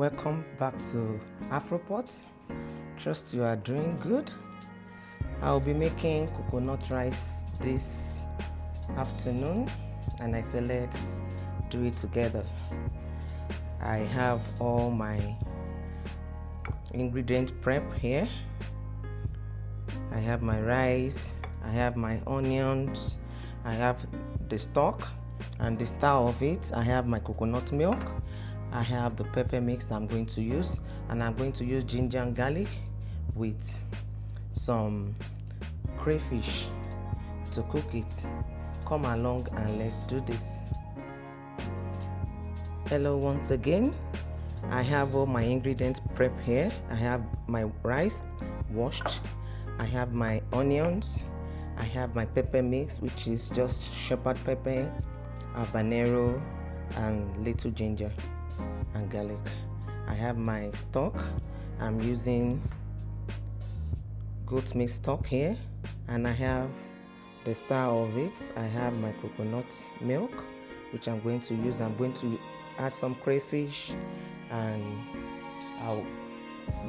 welcome back to Afropot. Trust you are doing good. I'll be making coconut rice this afternoon, and I said let's do it together. I have all my ingredient prep here. I have my rice, I have my onions, I have the stock and the star of it. I have my coconut milk, I have the pepper mix that I'm going to use, and I'm going to use ginger and garlic with some crayfish to cook it. Come along and let's do this. Hello once again. I have all my ingredients prep here. I have my rice washed, I have my onions, I have my pepper mix, which is just shepherd pepper, habanero, and little ginger and garlic. I have my stock. I'm using goat meat stock here, and I have the star of it. I have my coconut milk, which I'm going to use. I'm going to add some crayfish, and I'll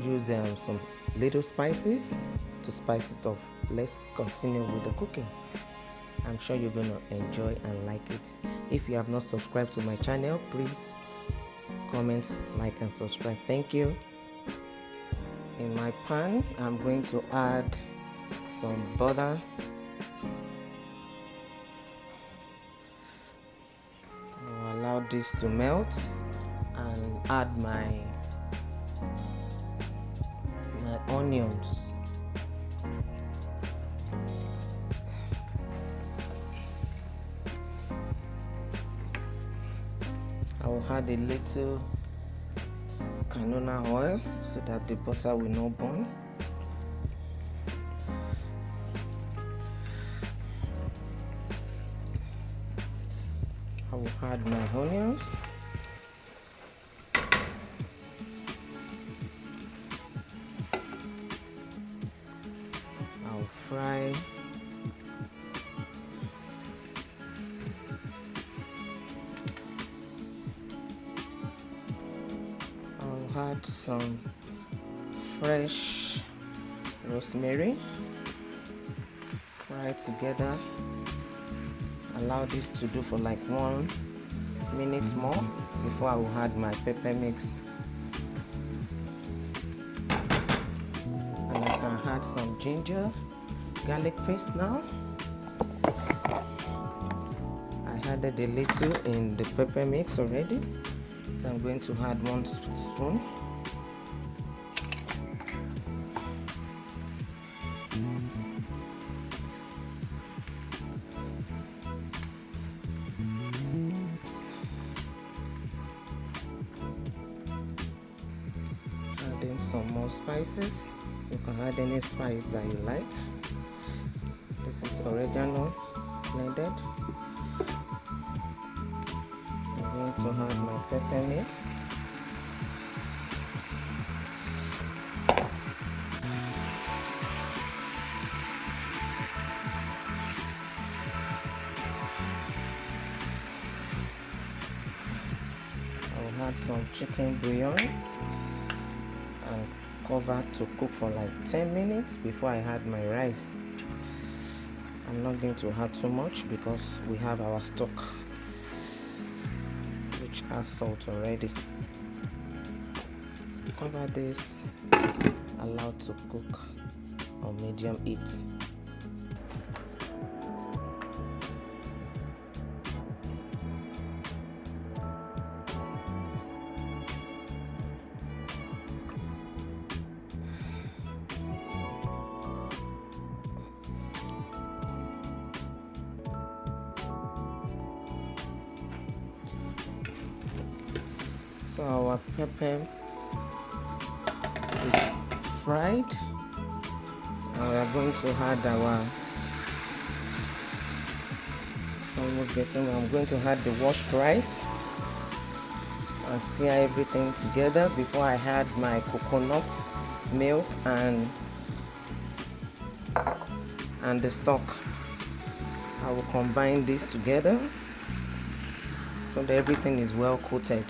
use some little spices to spice it up. Let's continue with the cooking. I'm sure you're gonna enjoy and like it. If you have not subscribed to my channel, please comment, like, and subscribe. Thank you. In my pan, I'm going to add some butter. I'll allow this to melt and add my onions. I will add a little canola oil so that the butter will not burn. I will add my onions. I'll fry. I'll add some fresh rosemary. Fry together. Allow this to do for like 1 minute more before I will add my pepper mix. And I can add some ginger garlic paste now. I added a little in the pepper mix already, so I'm going to add 1 spoon. Adding some more spices. You can add any spice that you like. This is oregano blended. I'm going to add my pepper mix. I'll add some chicken bouillon and cover to cook for like 10 minutes before I add my rice. I'm not going to add too much because we have our stock which has salt already. Cover this, allow to cook on medium heat. So our pepper is fried, and we are going to add our I'm going to add the washed rice and stir everything together before I add my coconut milk and the stock. I will combine this together so that everything is well coated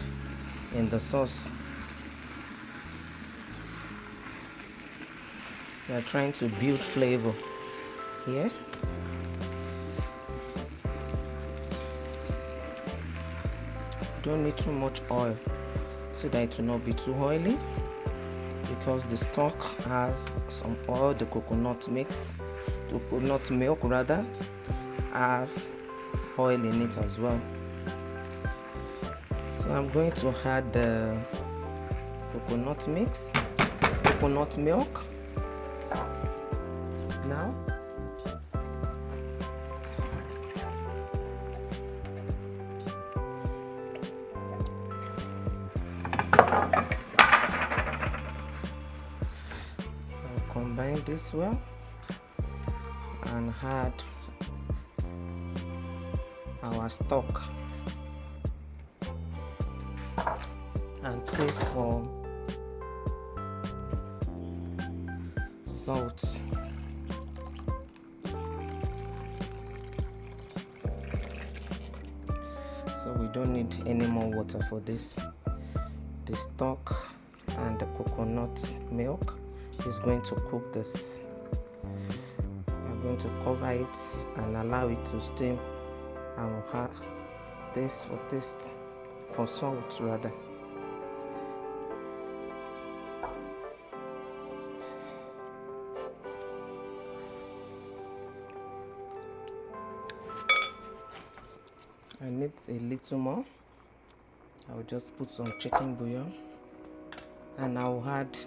in the sauce. We are trying to build flavor here. Don't need too much oil so that it will not be too oily, because the stock has some oil. The coconut milk rather, have oil in it as well. So I'm going to add the coconut milk now. I'll combine this well and add our stock and taste for salt. So we don't need any more water for this. The stock and the coconut milk is going to cook this. I'm going to cover it and allow it to steam. I will add this for salt rather. I need a little more. I will just put some chicken bouillon, and I will add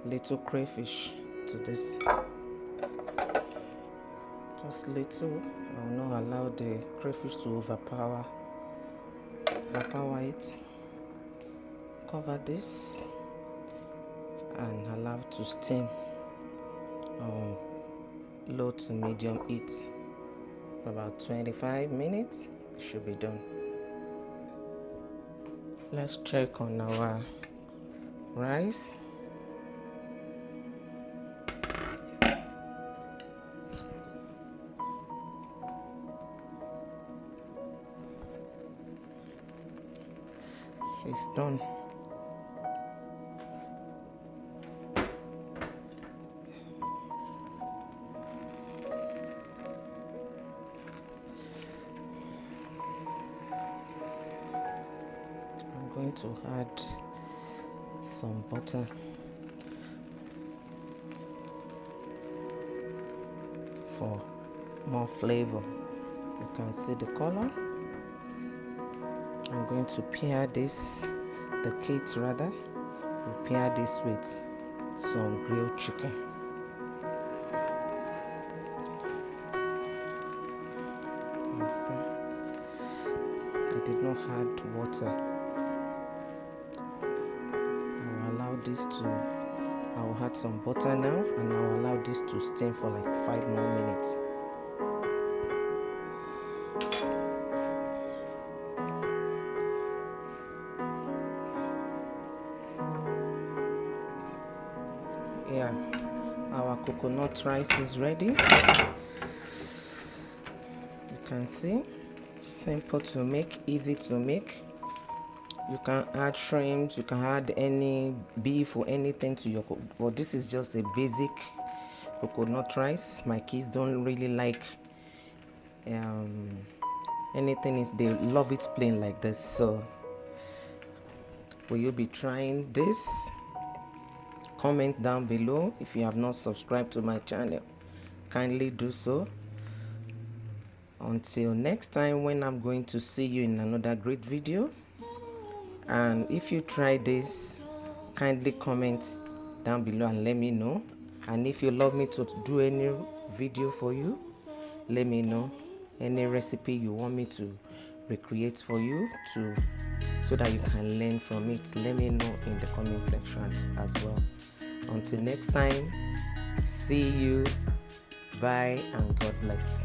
little crayfish to this. Just little. I will not allow the crayfish to overpower it. Cover this and allow to steam on low to medium heat for about 25 minutes. It should be done. Let's check on our rice. It's done. I'm going to add some butter for more flavor. You can see the color. I'm going to pair the cakes rather. We'll pair this with some grilled chicken. You see, I did not add water. I will add some butter now, and I will allow this to steam for like 5 more minutes. Yeah, our coconut rice is ready. You can see, simple to make, easy to make. You can add shrimps, you can add any beef or anything to your cook. But this is just a basic coconut rice. My kids don't really like anything. They love it plain like this. So will you be trying this? Comment down below. If you have not subscribed to my channel, kindly do so. Until next time, when I'm going to see you in another great video. And if you try this, kindly comment down below and let me know. And if you love me to do any video for you, let me know. Any recipe you want me to recreate for you so that you can learn from it, let me know in the comment section as well. Until next time, see you, bye, and God bless.